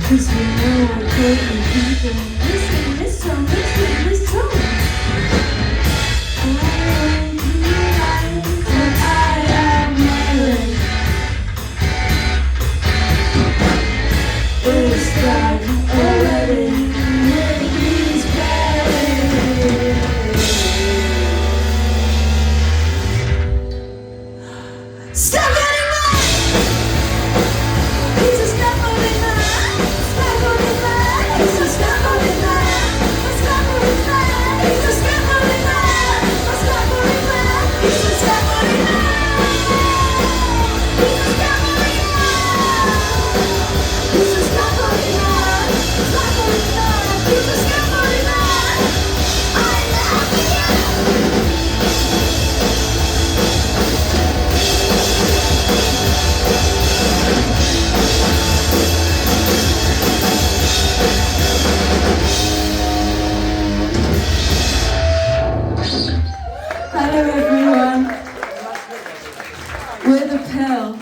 'Cause you know I couldn't keep on missing this song, missing this song. I am Mullet. It's done already with these berries. Scaffolding Man! He's a scaffolding man! Scaffolding man! He's a scaffolding man! A scaffolding man! He's a scaffolding man! A scaffolding man! He's a scaffolding man! He's a scaffolding man! He's a scaffolding man! Scaffolding man! He's a scaffolding man! I love you! Hello everyone, we're the Pill,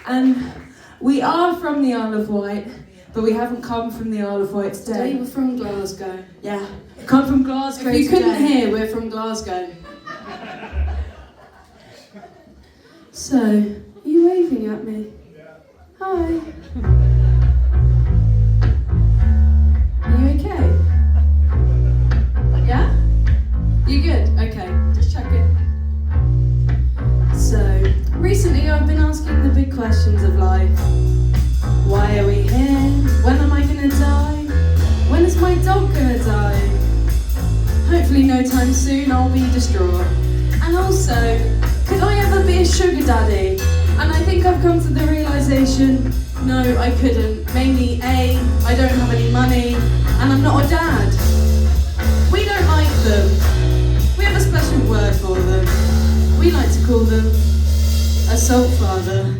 and we are from the Isle of Wight, but we haven't come from the Isle of Wight today. Today we're from Glasgow. Yeah, come from Glasgow If you couldn't today. hear, we're from Glasgow. So, are you waving at me? Hi. Are you okay? Yeah? You good? Okay, just checking. So, recently I've been asking the big questions of life. Why are we here? When am I gonna die? When is my dog gonna die? Hopefully no time soon I'll be distraught. And also, could I ever be a sugar daddy? And I think I've come to the realisation, no, I couldn't. Mainly A, I don't have any money, and I'm not a dad. We don't like them. We have a special word for them. We like to call them a salt father.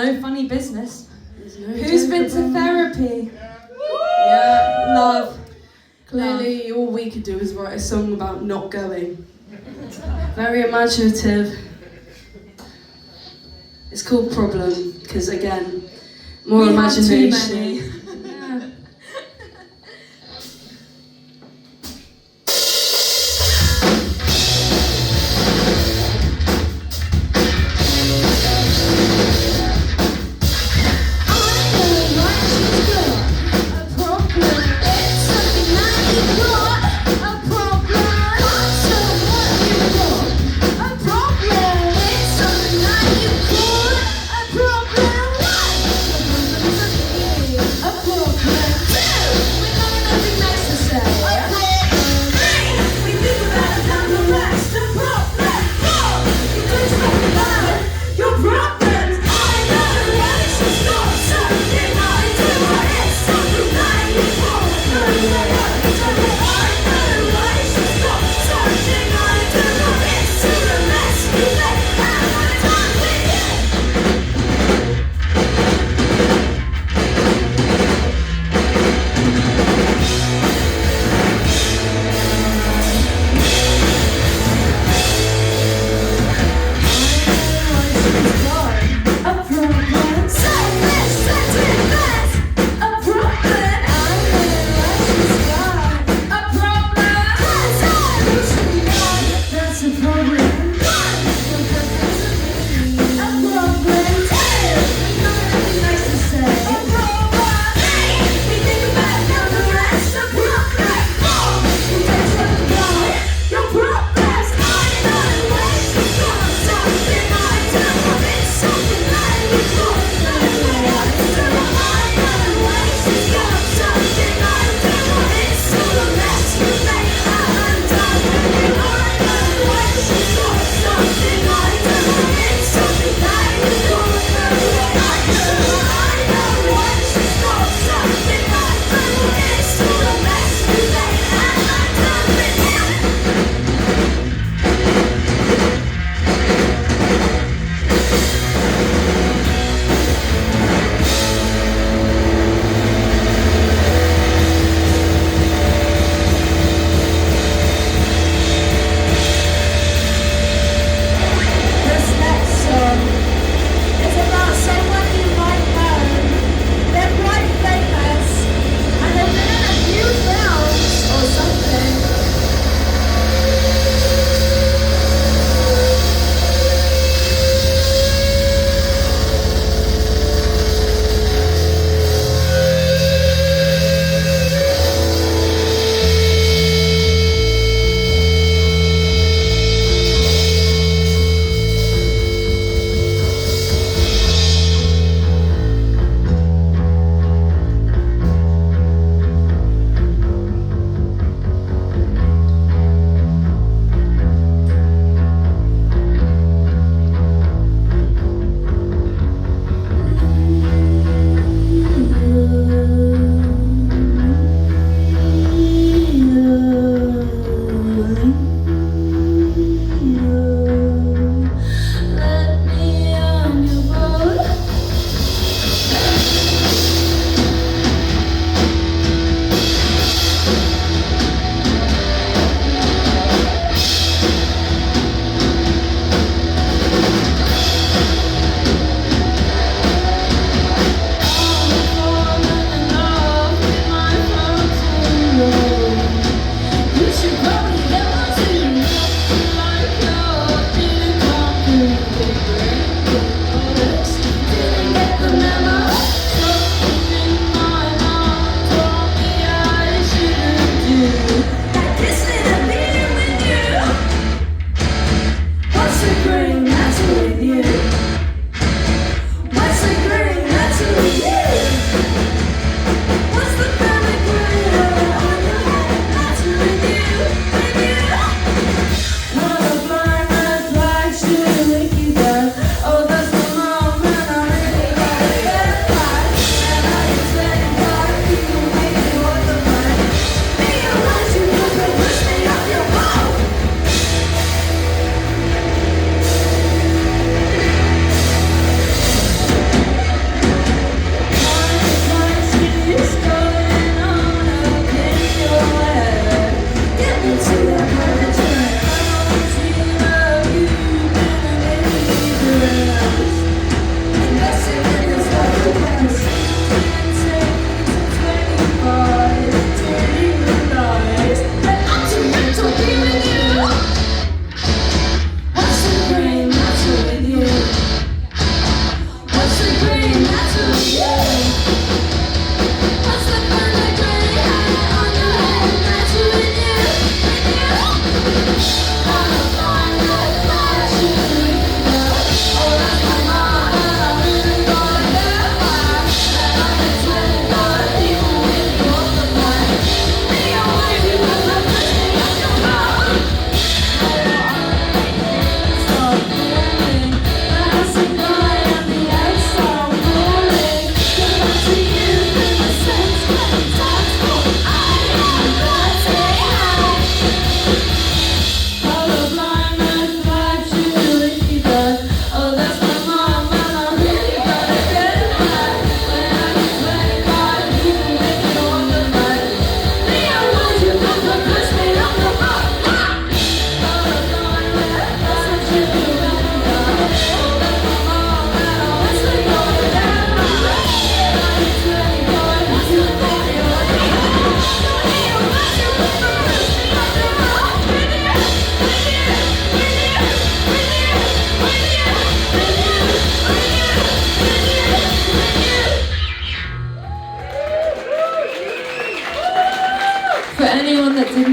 no funny business. There's no Who's joke been to about therapy? Yeah. Love. Clearly, all we could do is write a song about not going. Very imaginative. It's called Problem, because again, more We had too imagination. many. Yeah. Problem.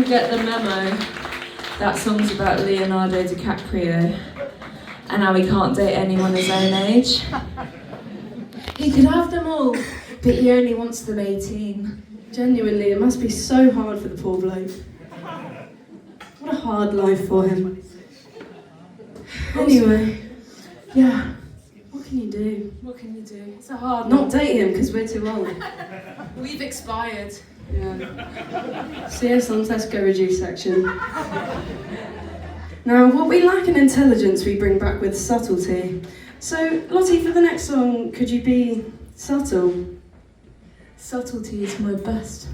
get the memo. That song's about Leonardo DiCaprio and how he can't date anyone his own age. He could have them all, but he only wants them 18. Genuinely, it must be so hard for the poor bloke. What a hard life for him. Anyway, yeah, what can you do? What can you do? It's a hard Not date him because we're too old. We've expired. Yeah. See us on Tesco reduced section. Now, what we lack in intelligence, we bring back with subtlety. So, Lottie, for the next song, could you be subtle? Subtlety is my best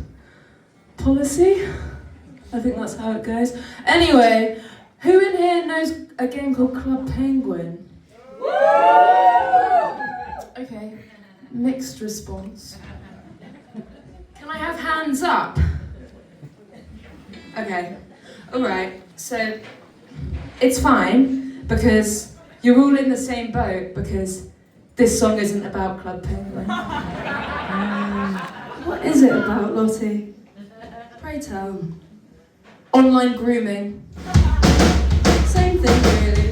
policy. I think that's how it goes. Anyway, who in here knows a game called Club Penguin? Okay, mixed response. Can I have hands up? Okay, alright, so it's fine because you're all in the same boat because this song isn't about Club Penguin. What is it about, Lottie? Pray tell. Online grooming. Same thing, really.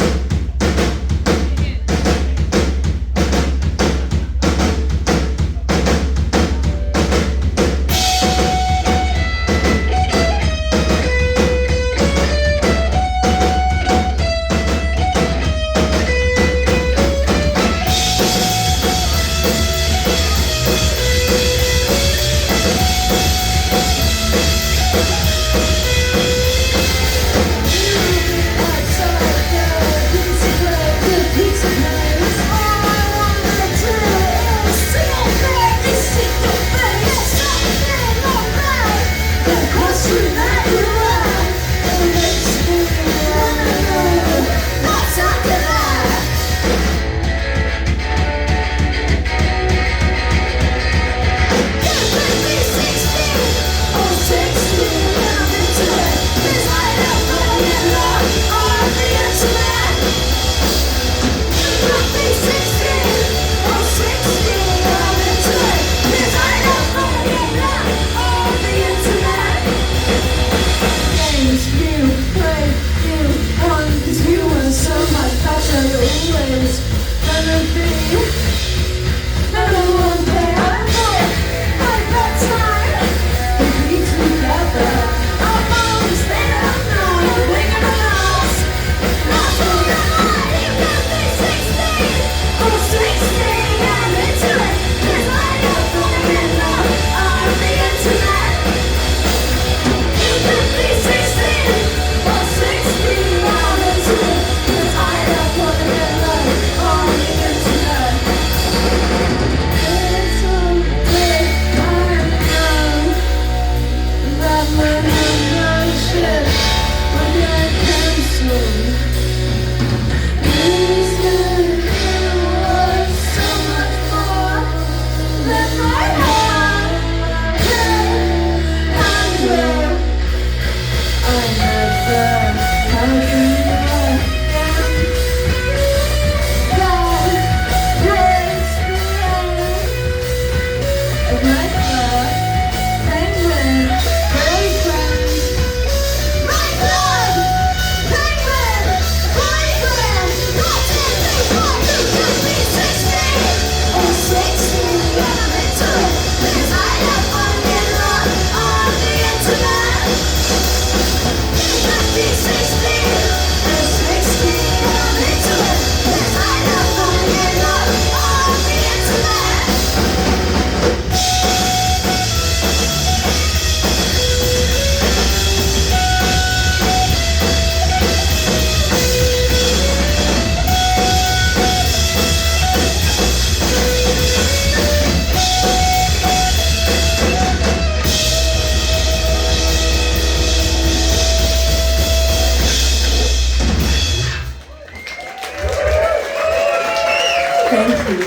Thank you.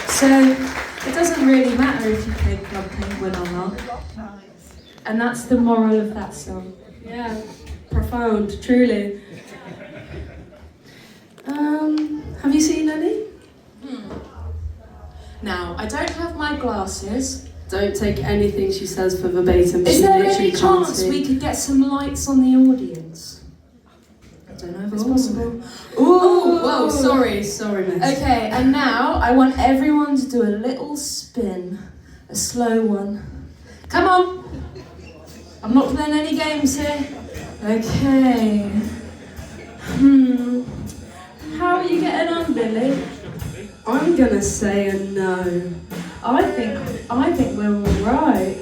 So, it doesn't really matter if you play Club Penguin or not. And that's the moral of that song. Yeah, profound, truly. Have you seen any? Now, I don't have my glasses Don't take anything she says for verbatim. Is She there literally any can't chance see. we could get some lights on the audience? I don't know if it's possible. Oh, whoa, sorry, miss. Okay, and now I want everyone to do a little spin. A slow one. Come on! I'm not playing any games here. Okay. How are you getting on, Billy? I'm gonna say a no. I think we're alright.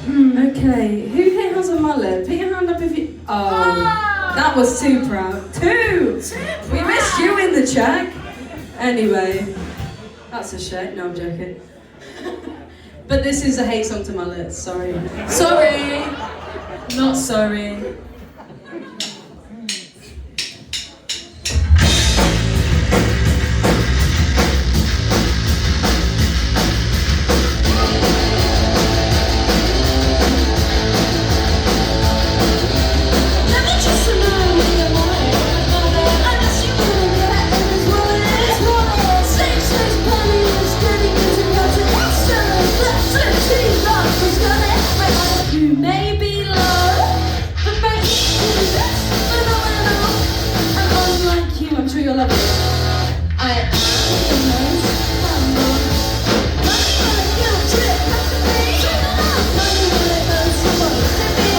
Okay, who here has a mullet? Put your hand up if you... Oh, that was too proud. Two! We missed you in the check. Anyway, that's a shame. No, I'm joking. But this is a hate song to mullets, sorry. Sorry! Not sorry. You may be low, but maybe phenomenal. And unlike you, I'm sure you'll love it. I am the most humble. Money when I get a trip, that's the thing. Money when it goes supposed to be.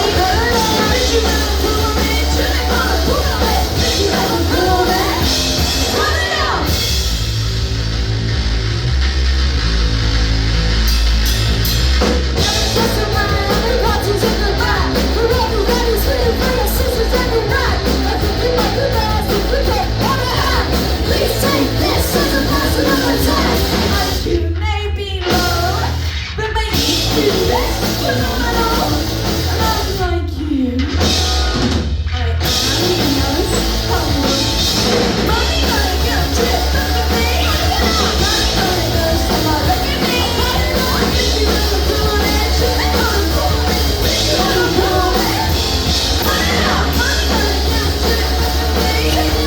Did you ever pull me? Should I call it pull it? Did you ever pull it? Run it out! Just a man, the cartoons in the back. Forever ready, screaming for your sisters and your rack. I think you might be best if we get on a hat. Please take this as a personal attack. You may be low, but maybe you best phenomenal. And unlike you, I am the most humble. Money gonna get a trip, that's the thing. Money gonna go somewhere, look at me. If you ever pull it, should I call it pull it? If you ever pull it, put it out. Money gonna get a trip, that's the thing.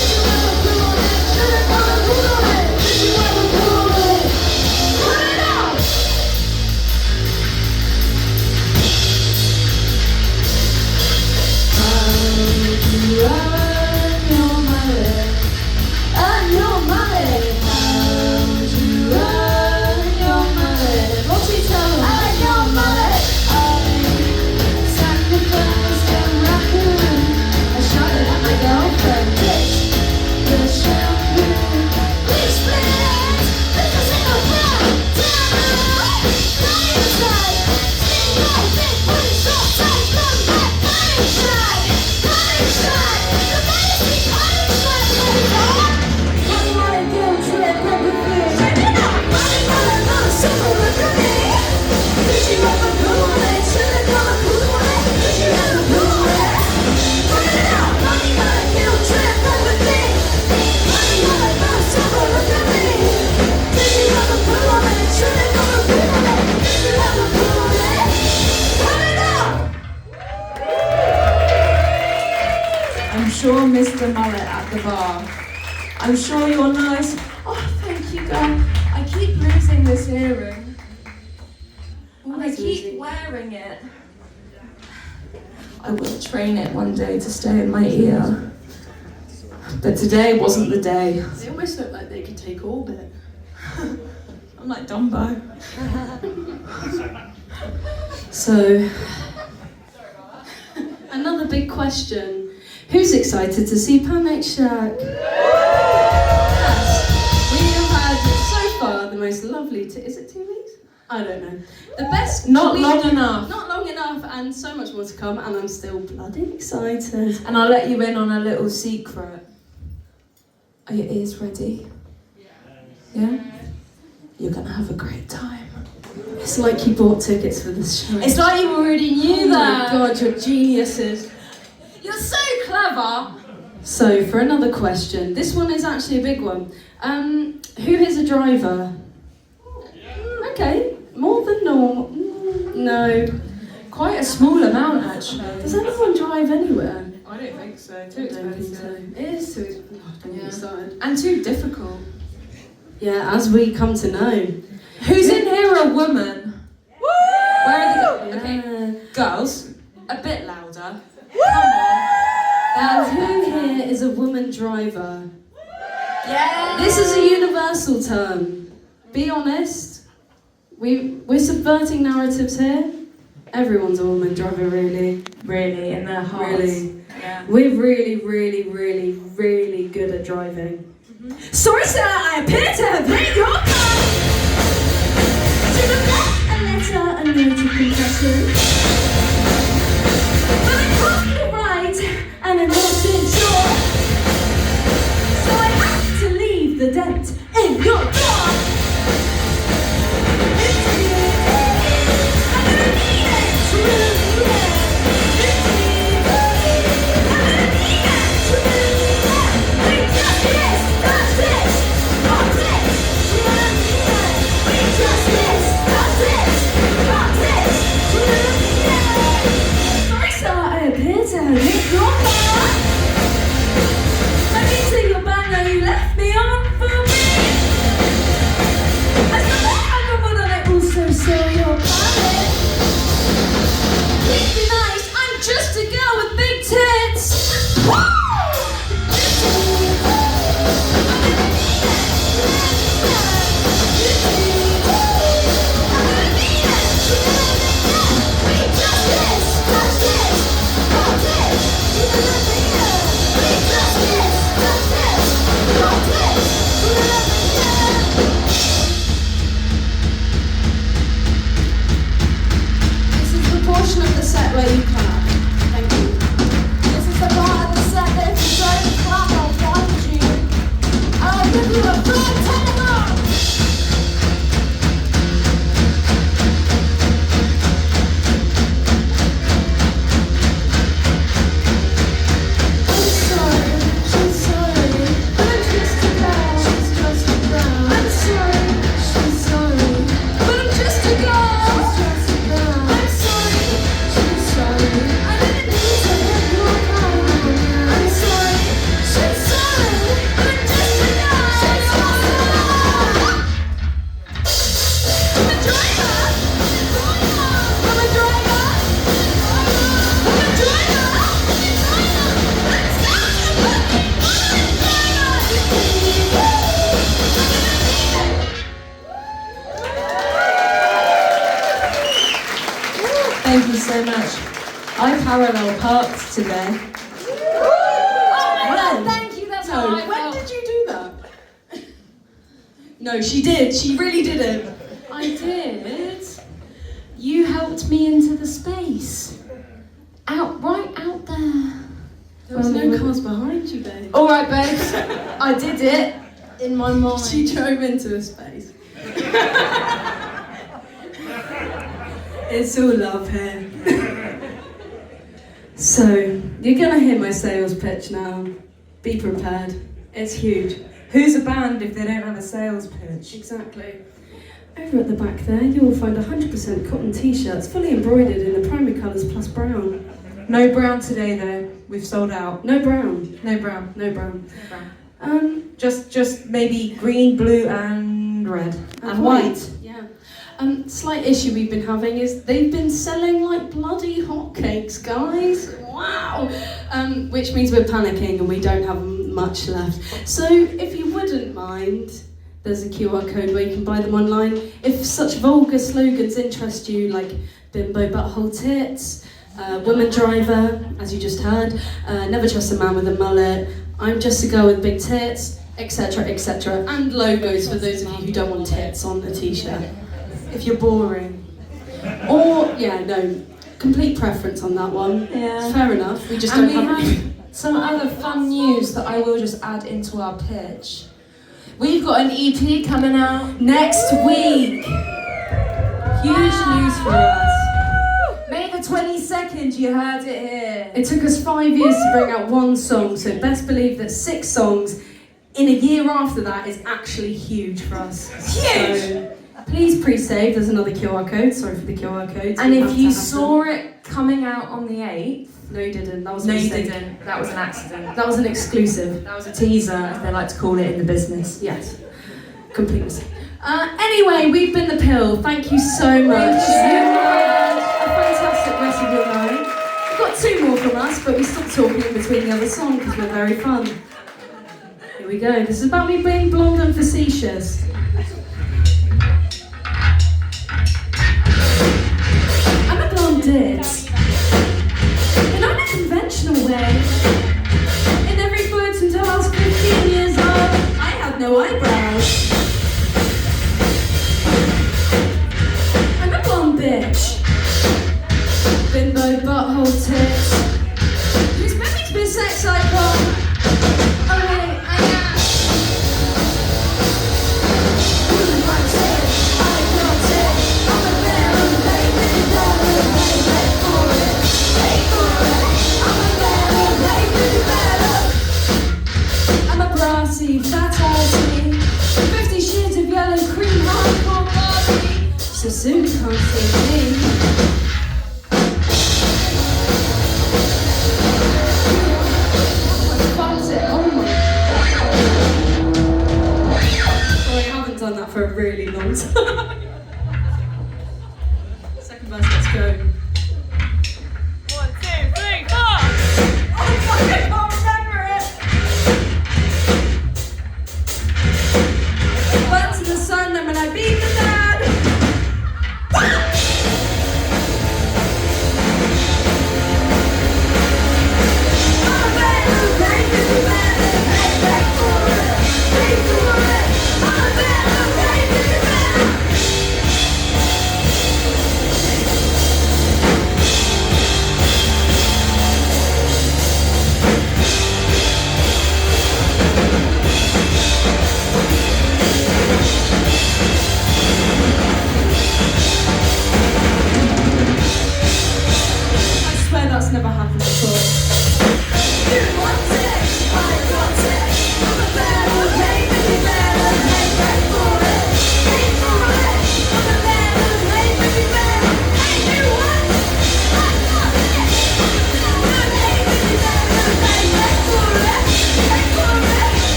Money gonna go somewhere, look at me. Put it out. If you ever pull it, should I call it pull it? If you ever pull it, put it out. I'm sure Mr. Mullet at the bar. I'm sure you're nice. Oh, thank you, girl. I keep losing this earring. And I keep wearing it. I will train it one day to stay in my ear. But today wasn't the day. They almost look like they could take orbit. I'm like Dumbo. So, another big question. Who's excited to see Panic Shack? Yes. We have had so far the most lovely, is it 2 weeks? I don't know. The best Not week- long enough. Not long enough, and so much more to come, and I'm still bloody excited. And I'll let you in on a little secret. Are your ears ready? Yeah? You're gonna have a great time. It's like you bought tickets for this show. It's like you already knew Oh that. my god, you're geniuses. You're so clever. So, for another question, this one is actually a big one. Who is a driver? Okay, more than normal. No. Quite a small amount, actually. Does anyone drive anywhere? I don't think so. I don't think so. It is too expensive. And too difficult. Yeah, as we come to know. Who's in here a woman? Where are the girls? Okay, Yeah. girls, a bit louder. Come on. And who here is a woman driver? Yeah. This is a universal term. Be honest. We're subverting narratives here. Everyone's a woman driver, really. Really, in their hearts. Really. Yeah. We're really, really, really, really good at driving. Sorry, sir, I appear to have hit your car. To the left, a letter, a note of confession. But I caught the right, and I'm not sure. So I have to leave the dent in your door. It's me. I'm gonna need it to really end. It's me. I'm gonna need it to really end. We just this, that's it. Got it. To really end. We just this, that's it. Got it. To really end. Sorry, sir, I appear to have hit your car. Let me see your banner you left me on for me. I still have a one on it, also so your planet. Please be nice, I'm just a girl with big tits. Woo! This is the portion of the set where you clap. Thank you. This is the part of the set that if you don't clap, I'll find you. I'll give you a full telephone. I'm sorry, she's sorry, but I'm just a girl. She's just a girl. I'm sorry, she's sorry, but I'm just a girl. She's just a girl. I'm sorry, she's sorry. I didn't mean to hit your car. I'm sorry, she's sorry, but I'm just a girl. She's just a girl. I'm a driver. I'm a driver. I'm a driver. Let's go. Thank you so much. I parallel parked today. Oh my God, thank you, that's how I When felt. did you do that? No, she did. She really did it. I did. You helped me into the space. Right out there. There was no cars behind you, babe. All right, babes. I did it in my mind. She drove into a space. It's all love here. So, you're gonna hear my sales pitch now. Be prepared. It's huge. Who's a band if they don't have a sales pitch? Exactly. Over at the back there, you will find 100% cotton t-shirts, fully embroidered in the primary colours plus brown. No brown today though. We've sold out. No brown. No brown. No brown. Just maybe green, blue, and red, and white. Yeah. Slight issue we've been having is they've been selling like bloody hotcakes, guys. Wow. Which means we're panicking and we don't have much left. So if you wouldn't mind, there's a QR code where you can buy them online. If such vulgar slogans interest you, like bimbo butthole tits, woman driver, as you just heard, never trust a man with a mullet, I'm just a girl with big tits, etc., etc., and logos for those of you who don't want tits on a t-shirt. If you're boring. Or, complete preference on that one. Yeah. Fair enough, we just And don't we have have some other fun news that I will just add into our pitch. We've got an EP coming out next week. Huge news for us. May the 22nd, you heard it here. It took us 5 years to bring out one song, so best believe that 6 songs in a year after that is actually huge for us. Huge! So, please pre-save, there's another QR code, sorry for the QR code. And if you saw it coming out on the 8th... No, you didn't, that was a No, you mistake. didn't. That was an accident. That was an exclusive. That was a teaser, as they like to call it in the business. Yes. complete mistake. Anyway, we've been The Pill. Thank you so much. Thank you so have a fantastic rest of your night. We've got 2 more from us, but we stopped talking in between the other song because we're very fun. Here we go. This is about me being blonde and facetious. I'm a blonde ditz in an unconventional way. In every photo until I was 15 years old, I had no eyebrows. I'm a blonde bitch. Bimbo butthole tits. You expect me to be a sex icon? Oh wait, I am. I'm a brassy, fat assy, 50 shades of yellow cream hardcore Barbie. So soon can't see me. Sorry, I haven't done that for a really long time.